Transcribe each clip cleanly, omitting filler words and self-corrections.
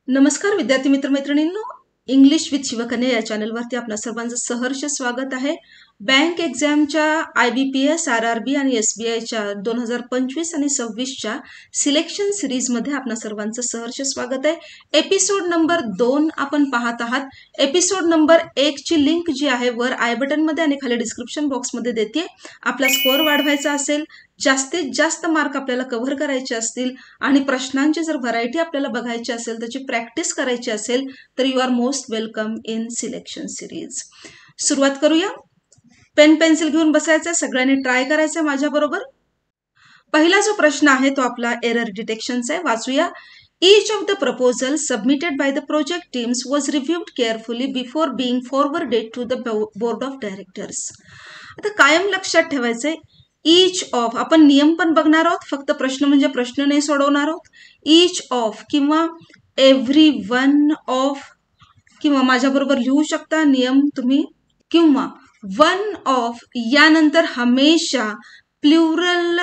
नमस्कार विद्यार्थी मित्र मैत्रिणींनो, इंग्लिश विथ शिवकन्या या चॅनलवरती आपल्या सर्वांचं सहर्ष स्वागत आहे. बँक एक्झामच्या IBPS, RRB आणि SBIच्या 2025 आणि 26च्या सिलेक्शन सिरीजमध्ये आपल्या सर्वांचं सहर्ष स्वागत आहे. एपिसोड नंबर 2 आपण पाहत आहात. एपिसोड नंबर 1 ची लिंक जी आहे वर आय बटन मध्ये आणि खाली डिस्क्रिप्शन बॉक्समध्ये देते. आपला स्कोअर वाढवायचा असेल, जास्तीत जास्त मार्क आपल्याला कव्हर करायचे असतील आणि प्रश्नांची जर व्हरायटी आपल्याला बघायची असेल, त्याची प्रॅक्टिस करायची असेल तर you are most welcome in selection series. सुरुवात करूया. पेन पेन्सिल घेऊन बसायचं, सगळ्यांनी ट्राय करायचं माझ्या बरोबर. पहिला जो प्रश्न आहे तो आपला एरर डिटेक्शनचा आहे. वाचूया. Each of the proposals submitted by the project teams was reviewed carefully before being forwarded to the board of directors. आता कायम लक्षात ठेवायचंय, each of आपण नियम पण बघणार आहोत, फक्त प्रश्न म्हणजे प्रश्न नाही सोडवणार आहोत. each of किंवा every one of किंवा माझ्या बरोबर लिहू शकता नियम तुम्ही, किंवा one of यानंतर हमेशा प्लुरल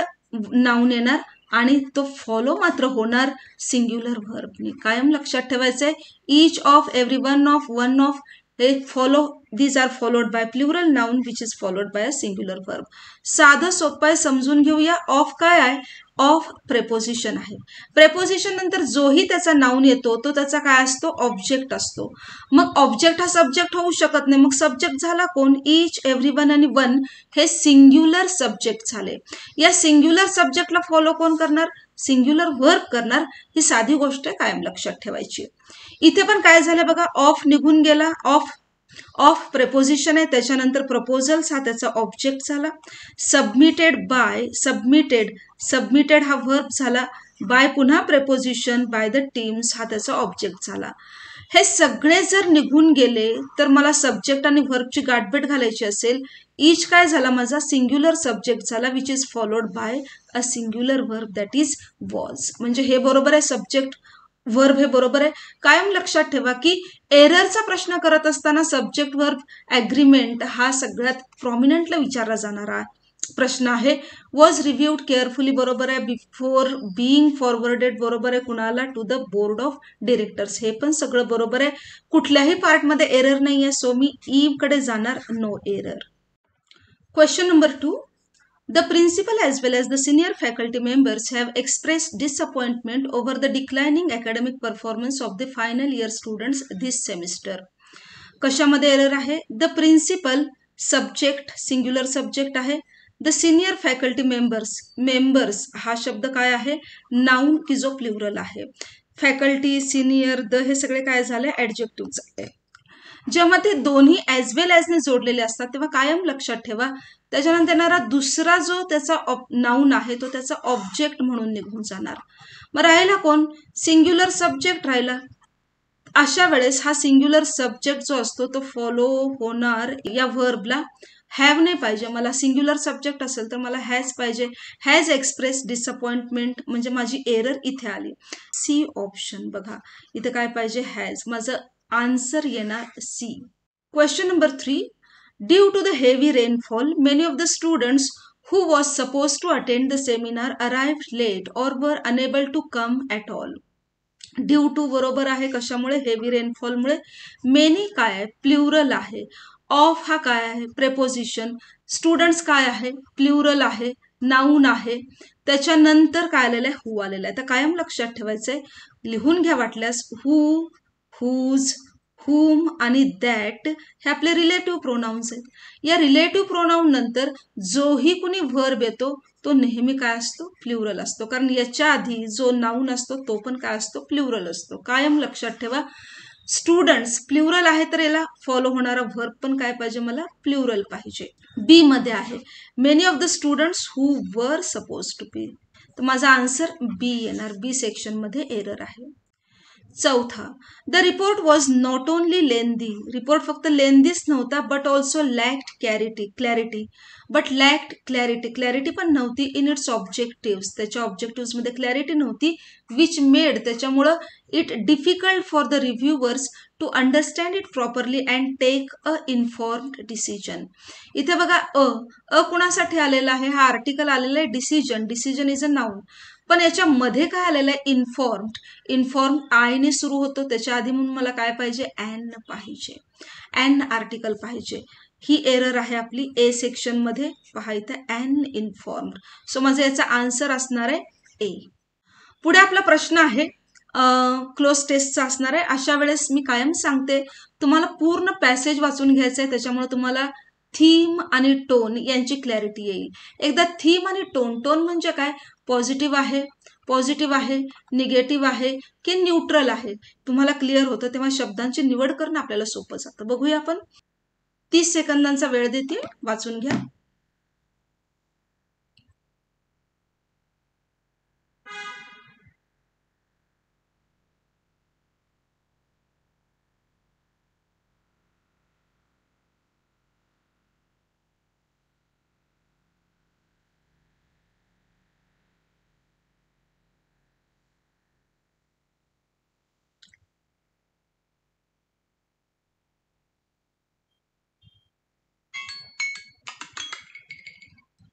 नाउन येणार आणि तो फॉलो मात्र होणार सिंग्युलर व्हर्बनी. कायम लक्षात ठेवायचंय, each of, every one of, one of हे follow, these are followed by plural noun which is followed by a singular verb. साधं सोपं आहे, समजून घेऊया. ऑफ काय आहे? ऑफ प्रेपोजिशन आहे. प्रेपोजिशन नंतर जोही त्याचा नाउन येतो तो त्याचा काय असतो? ऑब्जेक्ट असतो. मग ऑब्जेक्ट हा सब्जेक्ट होऊ शकत नाही, मग सब्जेक्ट झाला कोण? ईच, एव्हरीवन आणि वन हे सिंग्युलर सब्जेक्ट झाले. या सिंग्युलर सब्जेक्टला फॉलो कोण करणार? सिंग्युलर वर्ब करणार. ही साधी गोष्ट आहे, कायम लक्षात ठेवायची. इथे पण काय झालं बघा, ऑफ निघून गेला. ऑफ प्रेपोजिशन आहे, त्याच्यानंतर प्रपोजल्स हा त्याचा ऑब्जेक्ट झाला. सबमिटेड बाय, सबमिटेड हा वर्ब झाला. बाय पुन्हा प्रेपोजिशन, बाय द टीम्स हा त्याचा ऑब्जेक्ट झाला. हे सगळे जर निघून गेले तर मला सब्जेक्ट आणि व्हर्बची गाठभेट घालायची असेल. ईच काय झाला माझा? सिंग्युलर सब्जेक्ट झाला which is followed by a singular verb that is was. म्हणजे हे बरोबर आहे, सब्जेक्ट वर्ब हे बरोबर आहे. कायम लक्षात ठेवा की एररचा प्रश्न करत असताना सब्जेक्ट वर्ब ॲग्रीमेंट हा सगळ्यात प्रॉमिनंटला विचारला जाणारा प्रश्न आहे. वॉज रिव्ह्यूड केअरफुली बरोबर आहे. बिफोर बीइंग फॉरवर्डेड बरोबर आहे. कुणाला? To the board of directors हे पण सगळं बरोबर आहे. कुठल्याही पार्टमध्ये एरर नाही आहे, सो मी ई कडे जाणार, no error. Question number 2. The principal as well as the senior faculty members have expressed disappointment over the declining academic performance of the final year students this semester. कशामध्ये error आहे? The principal subject, singular subject आहे. The senior faculty members हा शब्द काय आहे? Noun की जो plural आहे. फॅकल्टी, सिनियर, द हे सगळे काय झाले? ॲडजेक्टिव्ह झाले. जेव्हा ते दोन्ही ॲज वेल ॲजने जोडलेले असतात तेव्हा कायम लक्षात ठेवा, त्याच्यानंतर येणारा दुसरा जो त्याचा नाउन आहे तो त्याचा ऑब्जेक्ट म्हणून निघून जाणार. मग राहिला कोण? सिंग्युलर सब्जेक्ट राहिला. अशा वेळेस हा सिंग्युलर सब्जेक्ट जो असतो तो फॉलो होणार या व्हर्बला. हॅव नाही पाहिजे मला, सिंग्युलर सब्जेक्ट असेल तर मला हॅज पाहिजे. हॅज एक्सप्रेस डिसअपॉइंटमेंट म्हणजे माझी एरर इथे आली. सी ऑप्शन बघा, इथे काय पाहिजे? हॅज. माझं आन्सर येणार C. Question number 3. Due to the heavy rainfall, many of the students who was supposed to attend the seminar arrived late or were unable to come at all. Due to बरोबर आहे कशामुळे? Heavy रेनफॉलमुळे. Many काय आहे? Plural आहे. Of हा काय आहे? Preposition. Students काय आहे? प्लुरल आहे, नाउन आहे. त्याच्यानंतर काय आलेलं आहे? हू आलेलं आहे. तर कायम लक्षात ठेवायचंय, लिहून घ्या वाटल्यास. हू, हुज, हुम आणि दॅट हे आपले रिलेटिव्ह प्रोनाउन्स आहेत. या रिलेटिव्ह प्रोनाउन नंतर जोही कुणी व्हर्ब येतो तो नेहमी काय असतो? प्लुरल असतो. कारण याच्या आधी जो नाउन असतो तो पण काय असतो? प्लुरल असतो. कायम लक्षात ठेवा. स्टुडंट्स प्लुरल आहे तर याला फॉलो होणारा व्हर्ब पण काय पाहिजे? मला प्लुरल पाहिजे. बी मध्ये आहे many of the students who were suppose to be. तर माझा आन्सर बी येणार. बी सेक्शन मध्ये एरर आहे. चौथा. The report was not only lengthy. Report फक्त लेंदीच नव्हता but also lacked clarity. Clarity पण नव्हती इन इट्स ऑब्जेक्टिव्ह. त्याच्या ऑब्जेक्टिव्ह मध्ये क्लॅरिटी नव्हती. विच मेड त्याच्यामुळं it difficult for the reviewers to understand it properly and take a informed decision. इथे बघा, अ कुणासाठी आलेला आहे? हा आर्टिकल आलेला आहे decision. Decision is a noun. पण याच्यामध्ये काय आलेलं आहे, इन्फॉर्म्ड आयने सुरू होतो, त्याच्या आधी म्हणून मला काय पाहिजे, ॲन पाहिजे, ॲन आर्टिकल पाहिजे. ही एरर आहे आपली ए सेक्शन मध्ये, पहा इथं ॲन इन्फॉर्म्ड. सो माझा याचा आन्सर असणार आहे ए. पुढे आपला प्रश्न आहे क्लोज टेस्टचा असणार आहे. अशा वेळेस मी कायम सांगते तुम्हाला पूर्ण पॅसेज वाचून घ्यायचं आहे, त्याच्यामुळे तुम्हाला थीम आणि टोन यांची क्लॅरिटी येईल. एकदा थीम आणि टोन म्हणजे काय, पॉझिटिव्ह आहे, निगेटिव्ह आहे की न्यूट्रल आहे, तुम्हाला क्लिअर होतं, तेव्हा शब्दांची निवड करणं आपल्याला सोपं जातं. बघूया आपण. 30 सेकंदांचा वेळ देते, वाचून घ्या.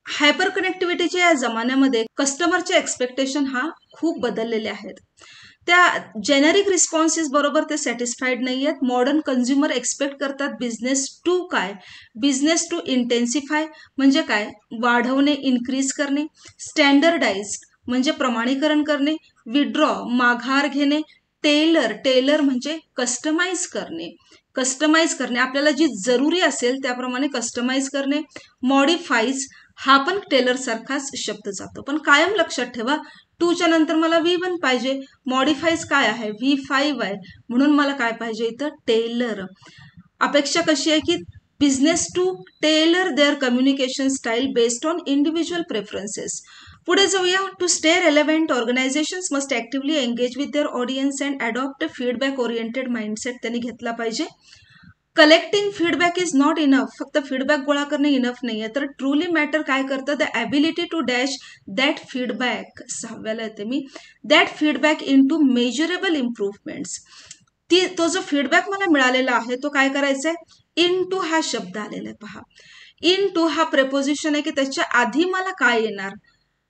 हायपर कनेक्टिव्हिटीच्या या जमान्यामध्ये कस्टमरचे एक्सपेक्टेशन हा खूप बदललेले आहेत. त्या जेनेरिक रिस्पॉन्सेस बरोबर ते सॅटिस्फाईड नाही आहेत. मॉडर्न कन्झ्युमर एक्सपेक्ट करतात बिझनेस टू काय, बिझनेस टू इंटेन्सिफाय म्हणजे काय, वाढवणे, इन्क्रीज करणे, स्टँडर्डाइज म्हणजे प्रमाणीकरण करणे, विड्रॉ माघार घेणे, टेलर म्हणजे कस्टमाइज करणे, आपल्याला जी जरुरी असेल त्याप्रमाणे कस्टमाइज करणे, मॉडिफाईज हा पण टेलर सारखाच शब्द जातो. पण कायम लक्षात ठेवा, 2च्या नंतर मला V1 पाहिजे, मॉडिफाईज काय आहे, V5 आहे, म्हणून मला काय पाहिजे इथं, टेलर. अपेक्षा कशी आहे की business to teller there communication style based on individual preferences. पुढे जाऊया. To stay relevant, organisations must actively engage with their audience and adopt feedback oriented mindset त्यांनी घेतला पाहिजे. Collecting feedback is not enough, फक्त फीडबॅक गोळा करणे enough नाहीये, तर ट्रूली मॅटर काय करतं, the ability to dash that feedback, 6व्याला येते मी, that feedback in to measurable improvements. तो जो फीडबॅक मला मिळालेला आहे तो काय करायचा आहे, इन टू हा शब्द आलेला आहे. पहा, इन टू हा प्रेपोजिशन आहे की त्याच्या आधी मला काय येणार,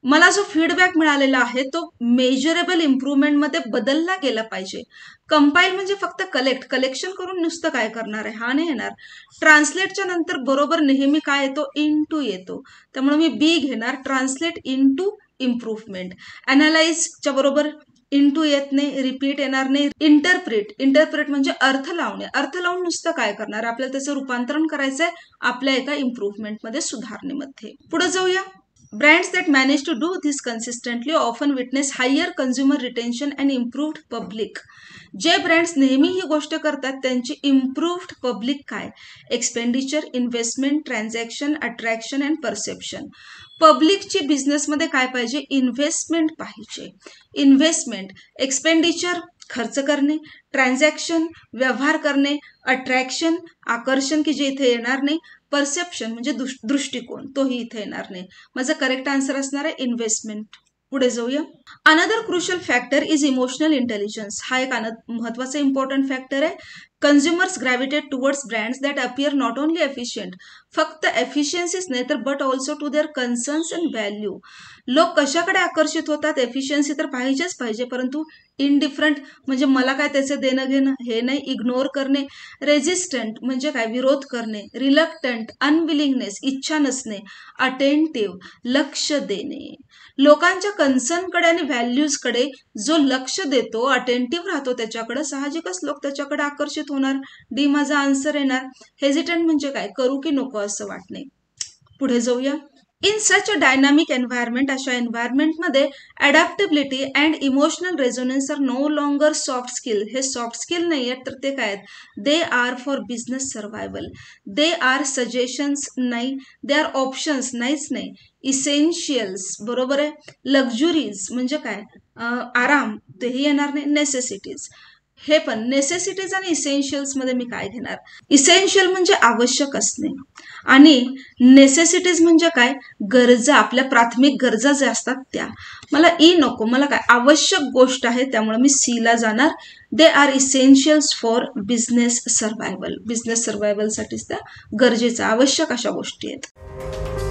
मला जो फीडबॅक मिळालेला आहे तो मेजरेबल इम्प्रूव्हमेंटमध्ये बदलला गेला पाहिजे. कंपाईल म्हणजे फक्त कलेक्शन करून नुसतं काय करणार आहे, हा नाही येणार. ट्रान्सलेटच्या नंतर बरोबर नेहमी काय येतो, इन टू येतो, त्यामुळे मी बी घेणार, ट्रान्सलेट इन टू इम्प्रूव्हमेंट. अनालाइजच्या बरोबर इन टू येत नाही, रिपीट येणार नाही. इंटरप्रिट म्हणजे अर्थ लावून नुसतं काय करणार, आपल्याला त्याचं रूपांतरण करायचंय आपल्या एका इम्प्रूव्हमेंटमध्ये, सुधारणेमध्ये. पुढे जाऊया. Brands that manage to do this consistently often witness higher consumer retention and improved public. जे ब्रँड्स नेहमी ही गोष्ट करतात त्यांची इम्प्रूव्ड पब्लिक काय, expenditure, investment, transaction, attraction and perception. पब्लिकची बिझनेसमध्ये काय पाहिजे, इन्व्हेस्टमेंट पाहिजे. इन्व्हेस्टमेंट, एक्सपेंडिचर खर्च करणे, ट्रान्झॅक्शन व्यवहार करणे, अट्रॅक्शन आकर्षण की जे इथे येणार नाही, परसेप्शन म्हणजे दृष्टिकोन तोही इथे येणार नाही. माझं करेक्ट आन्सर असणार आहे इन्व्हेस्टमेंट. पुढे जाऊया. Another crucial factor is emotional intelligence. हा एक महत्वाचा इम्पॉर्टंट फॅक्टर आहे. Consumers gravitate towards brands that appear not only efficient, फक्त एफिशियन्सीच नाही तर but also to their concerns and value. लोक कशाकडे आकर्षित होतात, एफिशियन्सी तर पाहिजेच पाहिजे, परंतु इनडिफरंट म्हणजे मला काय त्याचं देणं घेणं हे नाही, इग्नोर करणे, रेजिस्टंट म्हणजे काय, विरोध करणे, रिलक्टंट अनविलिंगनेस इच्छा नसणे, अटेंटिव्ह लक्ष देणे. लोकांच्या कन्सर्नकडे आणि व्हॅल्यूजकडे जो लक्ष देतो, अटेंटिव्ह राहतो त्याच्याकडे, साहजिकच लोक त्याच्याकडे आकर्षित होणार. डी माझा आन्सर येणार. हेजिटंट म्हणजे काय, करू की नको असं वाटणे. पुढे जाऊया. In such a dynamic environment, अशा एन्व्हायरमेंटमध्ये adaptability and emotional resonance are no longer soft skill. हे सॉफ्ट स्किल नाही आहेत तर ते काय आहेत, they are for business survival. They are suggestions नाही, दे आर ऑप्शन्स नाहीच नाही, इसेन्शियल्स बरोबर आहे. लक्झुरीज म्हणजे काय, आराम तेही येणार नाही. नेसेसिटीज हे पण, नेसेसिटीज आणि इसेन्शियल्स मध्ये मी काय घेणार, इसेन्शियल म्हणजे आवश्यक असणे आणि नेसेसिटीज म्हणजे काय, गरजा, आपल्या प्राथमिक गरजा ज्या असतात त्या. मला ई नको, मला काय आवश्यक गोष्ट आहे, त्यामुळे मी सी ला जाणार. They are essentials for business survival. Business सर्व्हायवलसाठीच त्या गरजेच्या आवश्यक अशा गोष्टी आहेत.